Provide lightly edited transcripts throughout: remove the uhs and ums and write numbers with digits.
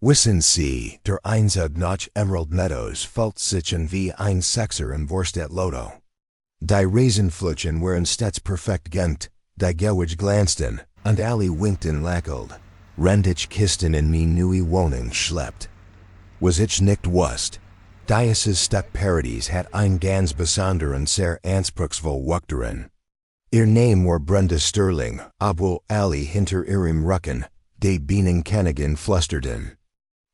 Wissen Sie, der Einsad nach Emerald Meadows fällt sich wie ein Sechser im Wurst et Lotto. Die Raisenflutschen waren stets perfekt gent, die Gewich glanzten, und alle winkten lächelt. Rend ich Kisten in me neue Wohnung schleppt. Was ich nicht wusst. Dieses Stück Paradies hat ein ganz besonderen sehr anspruchsvoll Wuchteren. Ihr Name war Brenda Sterling, obwohl alle hinter ihrem Rücken, de Bienen Kennigan flusterten.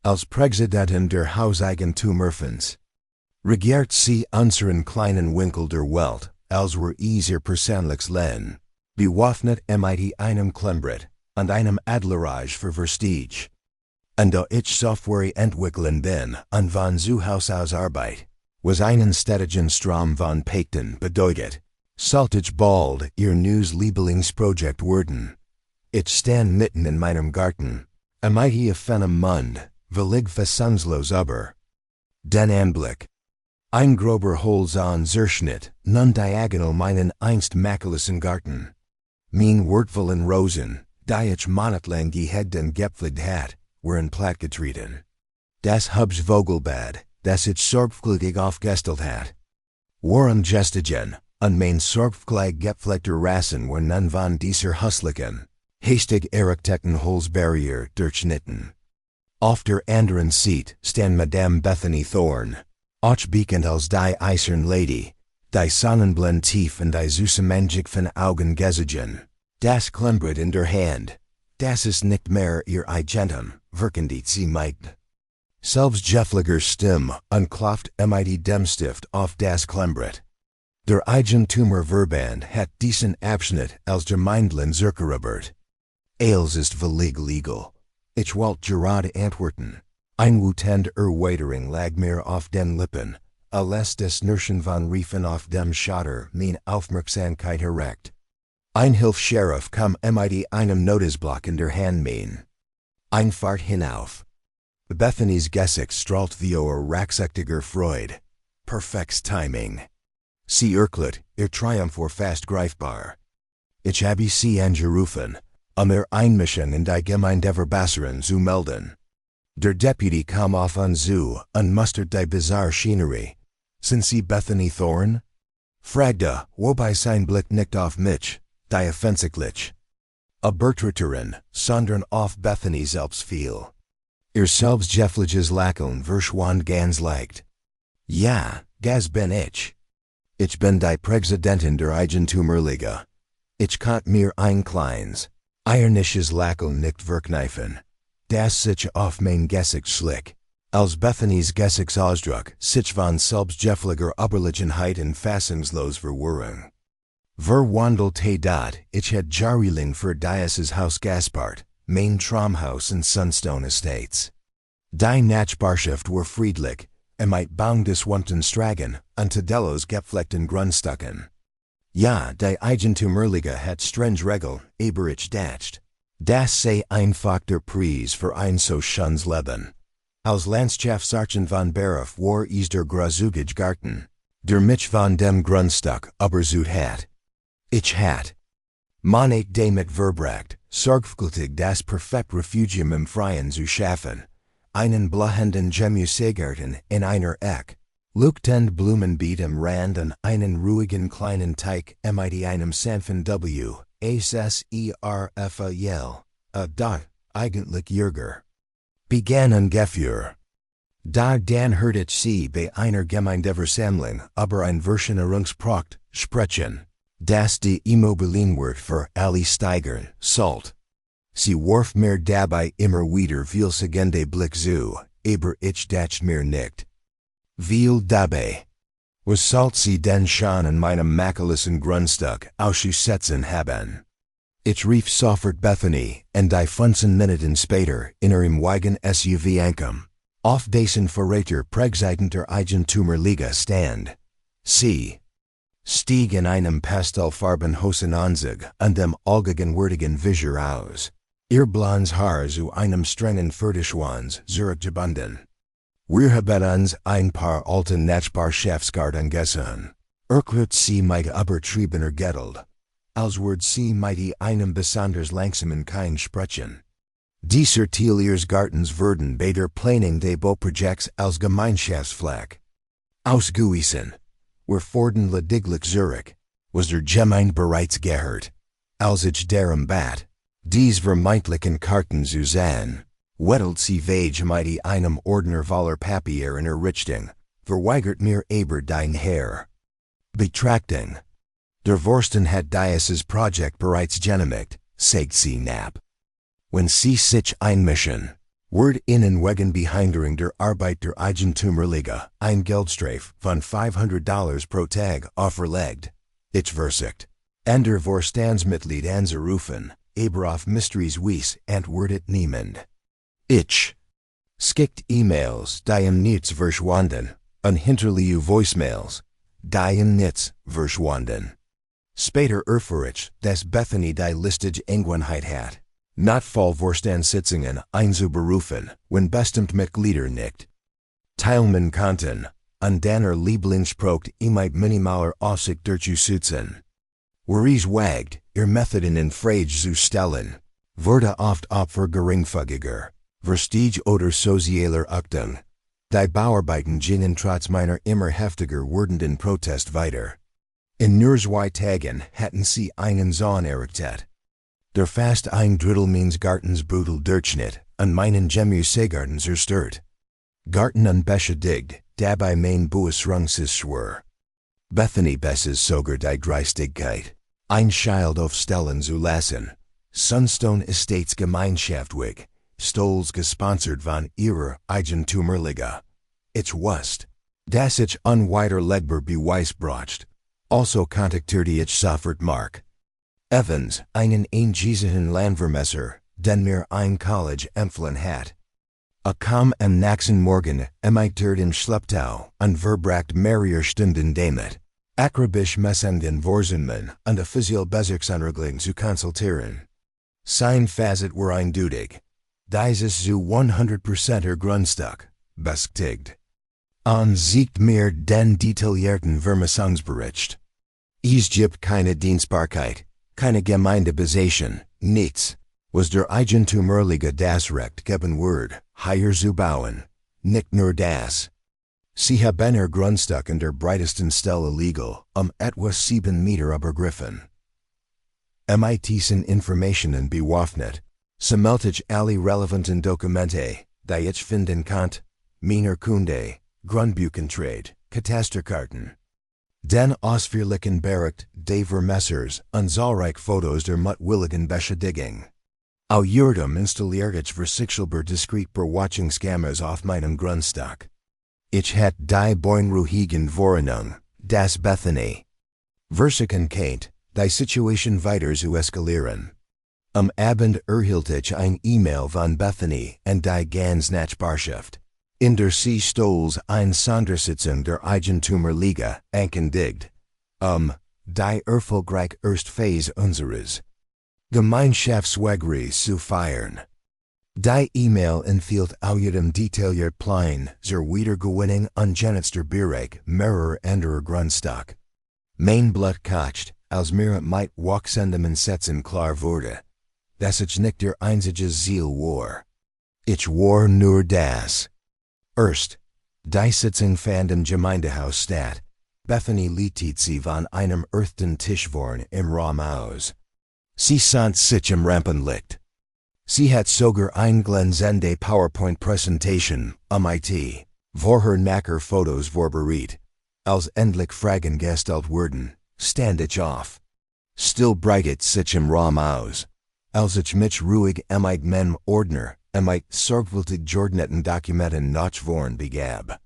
Als Präsidentin der Hauseigentümerfens. Regiert sie unseren kleinen Winkel der Welt, als wir ihr persönliches Leben, bewaffnet mit einem Klemmbrett und einem Adlerage für Verstige. Und da ich Software entwickeln bin und von zu Haus aus Arbeit, was einen stetigen Strom von Pakten bedeutet, sollte ich bald ihr neues Lieblingsprojekt werden. Ich stand mitten in meinem Garten, mit offenem Mund, völlig fassungslos über den Anblick. Ein grober Holzahn Zerschnitt, nun diagonal meinen einst makellosen Garten. Mein wertvollen Rosen, die ich monatelang gehegt und gepflegt hat, waren plattgetreten. Das Hubs Vogelbad, das ich sorgfältig aufgestellt hat, waren gestigen, und mein sorgfältig gepflegter Rassen war nun von dieser hässlichen, hastig errichteten Holzbarriere durchschnitten. Auf der anderen Seite stand Madame Bethany Thorne, ausbeakend als die eisern Lady, die Sonnenblind tief in die süße Magic von Augen gesiegen, das Klemmbrett in der Hand, das ist nicht mehr ihr Eigentum, verkündigt sie meint. Selbst Jeffliger Stimme unklopft mit dem Stift auf das Klemmbrett. Der Eigentümer Verband hat diesen Abschnitt als Gemeindlen zurückerobert. Als ist völlig legal. Ich wollte gerade antworten. Ein wütend Erweiterung lag mir auf den Lippen, alles des Nürschen von Riefen auf dem Schotter mein Aufmerksamkeit erregt. Ein Hilfs-Sheriff kam mit einem Notizblock in der Hand mein. Ein Fahrt hinauf. Bethanys Gesicht strahlt vor rucksackiger Freude. Perfektes Timing. Sie erklärt, ihr Triumph war fast greifbar. Ich habe sie angerufen, ihr Einmischen in die Gemeindeverbesserung zu melden. Der Deputy kam auf uns zu und mustert die bizarre Schinerie. Sind Sie Bethany Thorne? Fragte, wobei sein Blick nicht auf mich, die offensichtlich Betrichterin, sondern auf Bethany selbst fiel. Ihr selbstgefälliges Lächeln verschwand ganz leicht. Ja, das bin ich. Ich bin die Präsidentin der Eigentümerliga. Ich kann mir ein kleines, ironisches Lächeln nicht verkneifen, das sich auf mein Gesicht schlick. Als Bethanys Gesichtsausdruck sich von selbstgefälliger Überlegenheit und fassungslos Verwirrung verwandelte dat ich het jahrelang für dieses Haus gespart, mein Traumhaus in Sunstone Estates. Die Nachbarschaft war friedlich, mit baumgeswumpten Stragen und Tadellos gepflegten Grundstücken. Ja, die Eigentümerliga hat strenge Regeln, aber ich dacht, das sei einfach der Preis für ein so schönes Leben. Als Landschaftsarchitekt von Beruf war is der großzügige Garten, der mich von dem Grundstück überzeugt hat. Ich hat Monat damit verbracht, sorgfältig das perfekt Refugium im Freien zu schaffen, einen blühenden Gemüsegarten in einer Eck, leuchtend Blumenbeet am Rand und einen ruhigen kleinen Teich mit einem sanften W, SSERFAL, dort, eigentlich Jürger. Begann ungefähr. Dann hörte ich sie bei einer Gemeindeversammlung über ein Verschönerungsprojekt sprechen, das die Immobilienwert für alle steigern sollte. Sie warf mir dabei immer wieder vielsagende Blick zu, aber ich dachte mir nicht. Viel dabei. Was sollte sie denn schon in meinem makellosen Grundstück auszusetzen haben? Ich rief sofort Bethany, und die 15 Minuten später in ihrem Wagen SUV ankam, auf dessen Verräter Präsident der Eigentümerliga stand. Sie stieg in einem pastellfarben Hosenanzug und dem allgegenwärtigen Visor aus. Ihr blondes Haar zu einem strengen Fetischwanz zurückgebunden. Wir haben uns ein paar alte Nachbarschaftsgarten gesehen. Erklärt sie mit übertriebener Geduld, als würde sie mit einem besonders langsamen Kein sprechen. Dieser Teliers Gartens werden bei der Planung des Bauprojekts als Gemeinschaftsflag ausgewiesen. Wir fordern lediglich Zurich, was der Gemeinde bereits gehört. Als ich darum bat, dies vermeintlichen Karten zu sehen, wedelt sie wege mit einem Ordner voller Papier in Richtung, verweigert mir aber dein Herr. Betrachtung. Der Vorsten hat dieses Projekt bereits genehmigt, sagt sie knapp. Wenn sie sich einmischen, wird ihnen wegen Behinderung der Arbeit der Eigentümerliga ein Geldstrafe von $500 pro Tag auferlegt. Ich versucht, der Vorstandsmitglied anzurufen, aber auf Mysteries Wies antwortet niemand. Ich schickt E-Mails, die nichts verschwanden, und hinterliehe Voicemails, die nichts verschwanden. Später erfuhr ich, dass Bethany die listige Engwenheit hat, not voll Vorstandssitzungen einzuberufen, wenn bestimmt Mitglieder nicht teilnehmen konnten, an deiner Lieblingsspruch mit minimaler Aussicht durchzusetzen. Whereas wagt, ihr Methoden in Frage zu stellen, wurde oft Opfer geringfügiger, Verstehe oder sozialer Achtung. Die Bauarbeiten gingen trotz meiner immer heftiger werdenden Protest weiter. In nur 2 Tagen hatten sie einen Zaun errichtet. Der fast ein Drittel meines Gartens brutal Durchschnitt an meinen Gemüsegarten zerstört. Garten und beschädigt, dabei mein Bußrungses schwör. Bethany besses sogar die Dreistigkeit, ein Schild aufstellen zu lassen. Sunstone Estates Gemeinschaftlich, Stolz gesponsert von ihrer Eigentümerliga. Ich wusste, dass ich unwiderlegbar Beweis bracht. Also kontaktierte ich sofort Mark Evans, einen eingewiesenen Landvermesser, den mir ein College empfohlen hat. Kam am nächsten Morgen in Schlepptau und verbracht mehrere Stunden damit, akribisch messenden Vorsinnen und offiziell Bezirksanregelung zu konsultieren. Sein Fazit war eindeutig. Dieses zu 100% Grundstück, bestätigt. Sieht mir den detaillierten Vermessungsbericht. Es gibt keine Dienstbarkeit, keine Gemeindebesatzung, nichts, was der Eigentümerliga das Recht geben wird, hier zu bauen, nicht nur das. Sie haben ihr Grundstück in der breitesten Stelle legal, etwas 7 Meter übergriffen. Diesen Informationen bewaffnet, sammelt ich alle relevanten Dokumente, die ich finden konnte, meiner Kunde, Grundbuchentrade, Katasterkarten. Den ausführlichen Bericht des Vermessers und zahlreich Fotos der mutwilligen Beschädigung. Außerdem installiert ich versichtbar diskret Überwachungskameras auf meinem Grundstück. Ich hatte die beunruhigende Vorahnung, dass Bethany versichern kennt, die Situation weiter zu eskalieren. Am Abend erhielt ich ein E-Mail von Bethany und die ganz Nachbarschaft, in der sie stolz eine Sondersitzung der Eigentümerliga ankündigt, die erfolgreich Erstphase unseres Gemeinschaftswegres zu feiern. Die E-Mail enthielt außerdem detailliert Plan zur Wiedergewinnung ungenutzter Bereich mehrerer anderer Grundstück. Mein Blut kocht, als mir mit wachsendem Entsetzen klar wurde, dass ich nicht der einzige Ziel war. Ich war nur das. Erst, die Sitzung fand im Gemeindehaus statt. Bethany lietet sie von einem echten Tischvorn im Raum aus. Sie sand sich im Rampenlicht. Sie hat sogar eine glänzende PowerPoint-Präsentation, IT, wo her Nacker Fotos vorbereitet. Als endlich Fragen gestellt wurden, stand ich auf. Still breitet sich im Raum aus. Als ich mich ruhig mit meinem Ordner, mit sorgfältig geordneten Dokumenten nachvorn begab.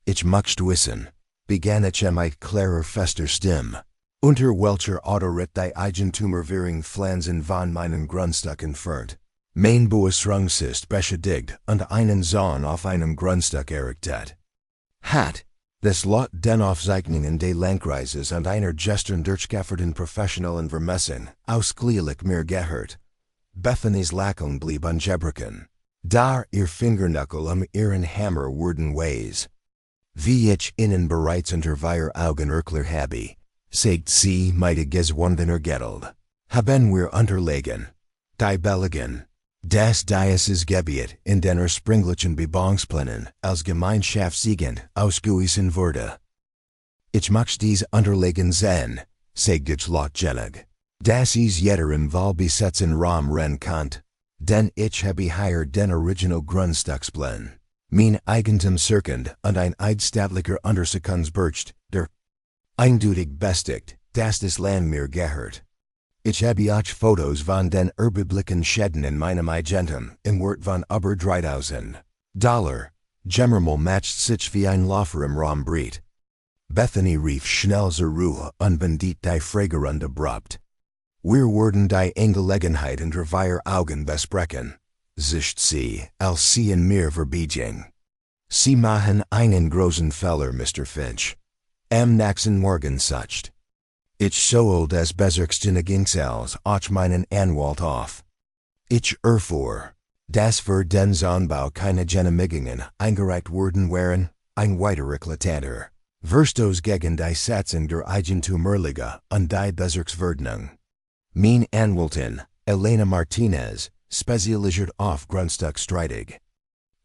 Ich möchte wissen, begann ich mit klarer fester Stimme, unter welcher Autorit die Eigentümerwährung Pflanzen von meinem Grundstück entfernt. Mein Bußrungses beschädigt und einen Zaun auf einem Grundstück errichtet hat. Das Lot den Aufzeichnungen des Landkreises und einer gestern durchgeführten professionellen Vermessung ausgliedlich mir gehört. Bethanys Lächeln blieb ungebrochen. Da ihr Fingernagel ihren Hammer wurden weis. Wie ich Ihnen bereits unter vier Augen erklärt habe, sagt sie mit geswundener Geduld, haben wir unterlegen, die Belegen, Das Gebiet in den ursprünglichen Bebauungsplänen als Gemeinschaftsgegend ausgewiesen wurde. Ich möchte dies unterlegen sehen, sagt ich lautgenig. Das ist jeder im Wahlbesetzen Raum ren kant, denn ich habe hier den Original Grundstücksplan. Mein eigenem Circund und ein eidstaatlicher Untersekundesbericht, der eindeutig bestigt, dass das Land mir gehört. Ich habe auch Fotos von den Überblicken Schäden in meinem Eigentum im Wert von über $3,000. Generell matcht sich wie ein Laufer im Raum Breit. Bethany rief schnell zur Ruhe und bendit die Fragerunde abrupt. Wir wurden die Angelegenheit unter vier Augen besprechen, sagt sie, als sie in mir vorbeiging. Sie machen einen großen Fehler, Mr. Finch. Am nächsten Morgen sucht. Ich soll des Bezirksdienstals auch meinen Anwalt auf. Ich erfuhr, dass für den Zonbau keine Genehmigungen eingereicht worden wären, ein weiterer Eklatanter. Verstos gegen die Satzung der Eigentumsliga und die Bezirksverordnung. Mein Anwältin, Elena Martinez, spezialisiert auf Grundstückstreitig.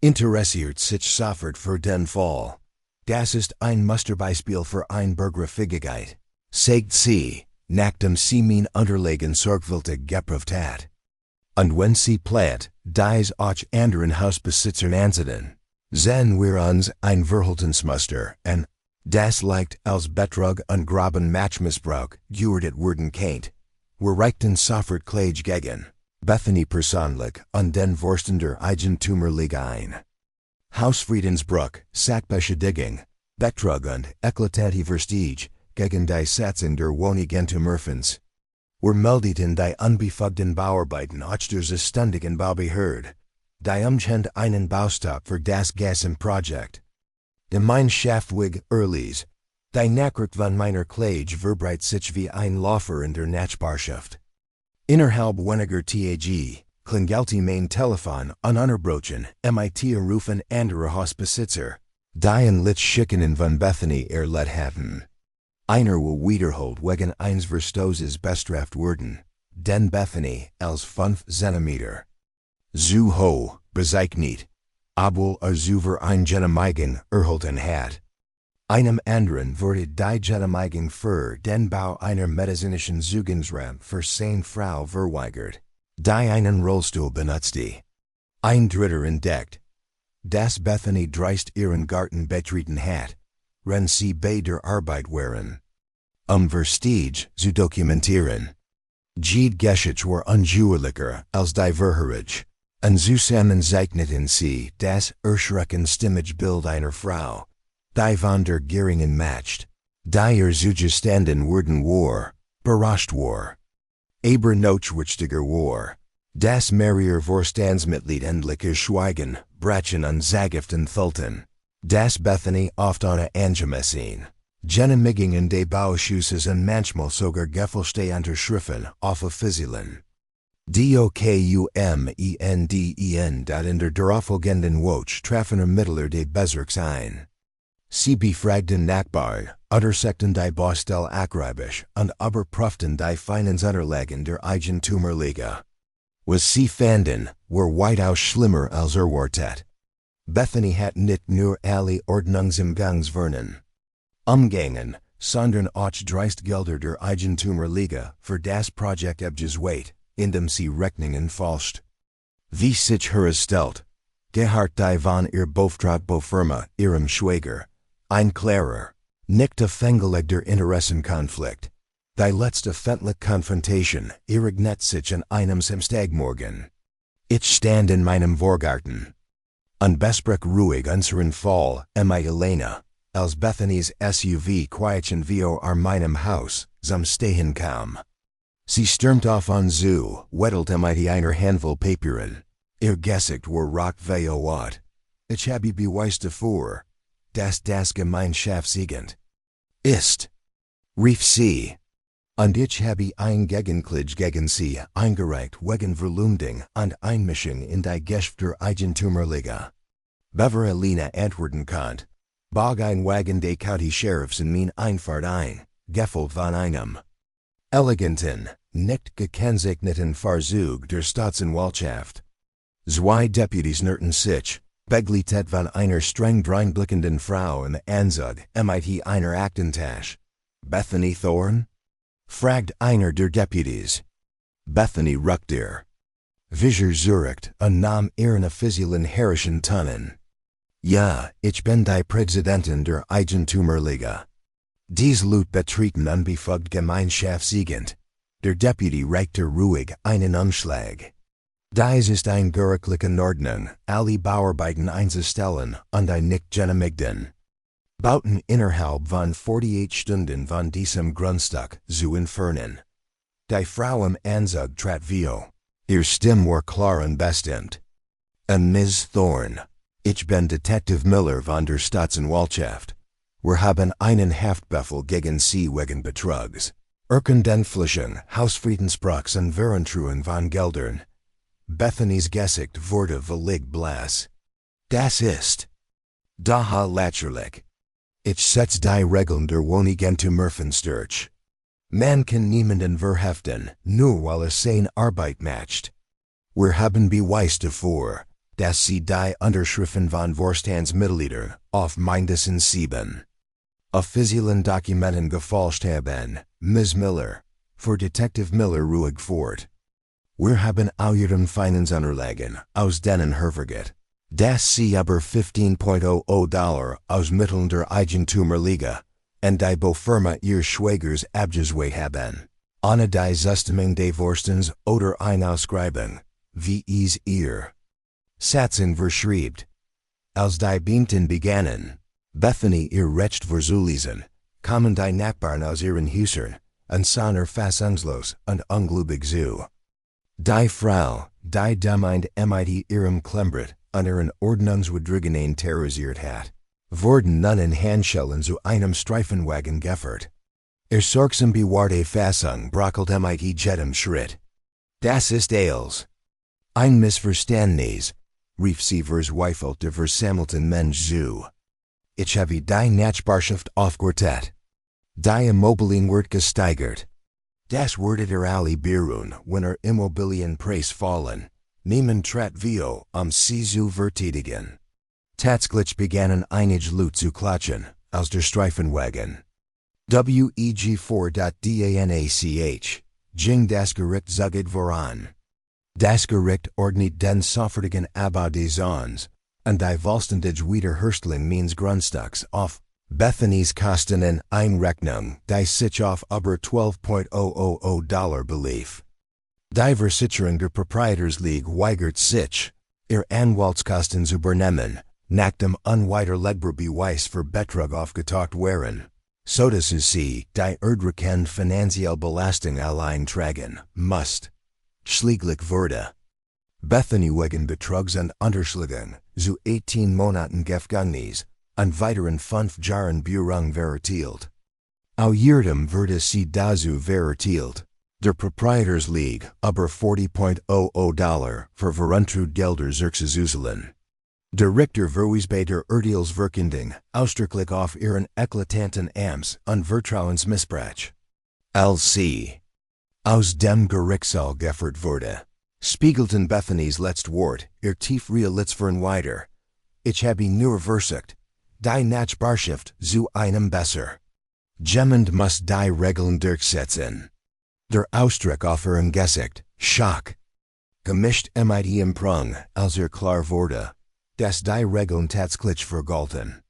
Interessiert sich sofort für den Fall. Das ist ein Musterbeispiel für Einbürgerfähigkeit, sagt sie, nachdem sie mein Unterlegen sorgfältig geprüft hat. Und wenn sie plant, dies auch anderen Hausbesitzern anzudienen, sehen wir uns ein Verhaltensmuster an, das leicht als Betrug und groben Matchmissbrauch geurteilt werden kann. Wir reichten sofort Klage gegen Bethany persönlich und den Vorstand der Eigentumsliga ein. Hausfriedensbruch, Sachbeschädigung, Betrug und eklatante Verstige gegen die Satzung der Wohneigentumsrechts. Wir meldeten die unbefugten Bauarbeiten auch der zuständigen Baubehörde, die umgehend einen Baustopp für das Gassenprojekt. Gemeinschaftlich erließ, die Nachricht von meiner Klage verbreitet sich wie ein Laufer in der Nachbarschaft. Innerhalb weniger Tage klingelte mein Telefon ununterbrochen, mit rufen andere Hausbesitzer, die in Litschikenen von Bethany erlebt hatten. Einer will wiederholt wegen eines Verstoßes bestraft werden, den Bethany als 5 cm. So hoch, bezeichnet, obwohl über ein Genehmigung erhalten hat. Einem anderen wurde die Genehmigung für den Bau einer medizinischen Zugangsrampe für seine Frau verweigert, die einen Rollstuhl benutzte. Ein Dritter entdeckt, dass Bethany dreist ihren Garten betreten hat, wenn sie bei der Arbeit waren. Verstige zu dokumentieren. Jede Geschichte war unjuweliger als die Verhörige, und zusammen zeichneten sie das erschreckend Stimmungsbild einer Frau, die von der Geringen matcht, die ihr Zugestanden worden war, berascht war. Aber notwendiger war, dass mehrere Vorstandsmitglied endlich schweigen, brechen und Zagiften füllten, dass Bethany oft ohne angemessen Genehmigungen des Bauschusses und manchmal sogar gefälschte Unterschriften offiziellen. Dokumenten dat in der darauffolgenden Woche trafen Ermittler des Bezirks ein. Sie befragten Nachbarn, untersuchten die Baustelle akribisch und überprüften die Finanzunterlagen der Eigentumsliga. Was sie fanden, war weitaus schlimmer als erwartet. Bethany hat nicht nur alle Ordnungsumgangsvernen umgangen, sondern auch Dreistgelder der Eigentumsliga für das Projekt abgezweigt, indem sie Rechnungen falscht. Wie sich herausstellt, gehört die von ihr Beauftragtbofirma ihrem Schwager, ein klarer, nicht aufgelegter Interessenkonflikt. Die letzte feindliche Konfrontation ereignet sich an einem Samstagmorgen. Ich stand in meinem Vorgarten und besprach ruhig unseren Fall, Elena, als Bethanys SUV quietschend vor meinem Haus zum Stehen kam. Sie stürmt auf uns zu, wedelte mit einer Handvoll Papieren. Ihr Gesicht war rockveilot. Ich habe Beweis davor, dass das Gemeinschaftsgegend ist, rief sie. Und ich habe ein Gegenklage gegen sie eingereicht wegen Verleumdung und Einmischung in die Geschäfte der Eigentumsliga. Bevor Elena antworten konnte, bog ein Wagen des County Sheriffs in mein Einfahrt ein, gefolgt von einem eleganten, nicht gekennzeichneten Fahrzeug der Staatsanwaltschaft. Zwei Deputies Nerten sich, Begleitet von einer streng dreinblickenden Frau in Anzug, mit einer Aktentasche. Bethany Thorn? Fragt einer der Deputies. Bethany ruckt ihr. Vischer zurückt, nahm ihren offiziellen herrischen Tonnen. Ja, ich bin die Präsidentin der Eigentümerliga. Dies Lut betreten unbefugt gemeinschaftssiegend. Der Deputy reichte ruhig einen Umschlag. Dies ist ein gerichtliche Ordnung, alle Bauarbeiten einzustellen und ein nicht genehmigten. Bauten innerhalb von 48 Stunden von diesem Grundstück zu entfernen. Die Frau im Anzug trat vio. Ihr Stimme war klar und bestimmt. Und Miss Thorn, ich bin Detective Miller von der Staatsanwaltschaft. Wir haben einen Haftbefehl gegen Sie wegen Betrugs. Erkendenfälschung, Hausfriedensbruchs und Verentruung von Geldern. Bethany's Gesicht wurde völlig blass. Das ist daher lächerlich. Ich setz die Regeln der Wohnung zu Murphenstürch. Man kann niemanden verhaften, nur weil seine Arbeit matcht. Wir haben Beweis dafür, dass Sie die Unterschriften von Vorstandsmitgliedern auf mindestens 7 offiziellen Dokumenten gefälscht haben, Ms. Miller, für Detective Miller ruhig fort. Wir haben Ihrem Finanzunterlagen aus denen hervorgeht, dass Sie aber $15.00 aus Mitteln der Eigentümerliga und die Baufirma Ihres Schwägers abgezweigt haben, ohne die Zustimmung des Vorstands oder eine Ausschreibung, wie es ihr Satzung verschreibt. Als die Beamten begannen, Bethany ihr Recht verzulesen, kamen die Nachbarn aus ihren Häusern und sahen fassungslos und ungläubig zu. Die Frau, die Gemeinde mit ihrem Klembret und ihren Ordnungswidrigen terrorisiert hat, wurden nun in Handschellen zu einem Streifenwagen geführt. Sorgsam bewahrte Fassung brockelt mit jedem Schritt. Das ist alles ein Missverständnis, rief sie verzweifelt der versammelten Mensch zu. Ich habe die Nachbarschaft aufgewertet. Die Immobilien wird gesteigert. Das werdet alle beruhen, wenn Immobilienpreis fallen. Niemand trat vio, sie zu verteidigen. Tatsächlich begannen einige Leute zu klatschen, aus der Streifenwagen. WEG4.DANACH, ging das Gericht zugig voran. Das Gericht ordnet den sofortigen Abbau des Zones, und die vollständige Wiederherstellung meines Grundstücks auf Bethany's Kosten in Einrechnung, die sich auf über $12.000 belief. Die Versicherung der Proprietors-League weigert sich, ihr Anwaltskosten zu übernehmen, nachdem unwiderlegbar Beweis für Betrug aufgetaucht waren, sodass sie die erdrückende finanzielle Belastung allein tragen musst. Schließlich wurde Bethany wegen Betrugs und Unterschlagung zu 18 Monaten Gefängnis und weiteren 5 Jahren Berufung verurteilt. Außerdem wurde sie dazu verurteilt, der Proprietors League über $40.00 für Veruntreutgelder zurückzuzahlen. Der Richter verwies bei der Urteilsverkündung ausdrücklich auf ihren eklatanten Amts und Vertrauensmissbrauch. Als sie aus dem Gerichtssaal geführt wurde, spiegelten Bethany's letztes Wort ihr tief realitzvern weiter. Ich habe nur versucht, die Nachbarschaft zu einem besser. Jemand muss die Regeln durchsetzen. Der Ausdruck auf ihrem Gesicht, Schock, gemischt mit ihrem Prang, als klar wurde, dass die Regeln tatsächlich vergalten.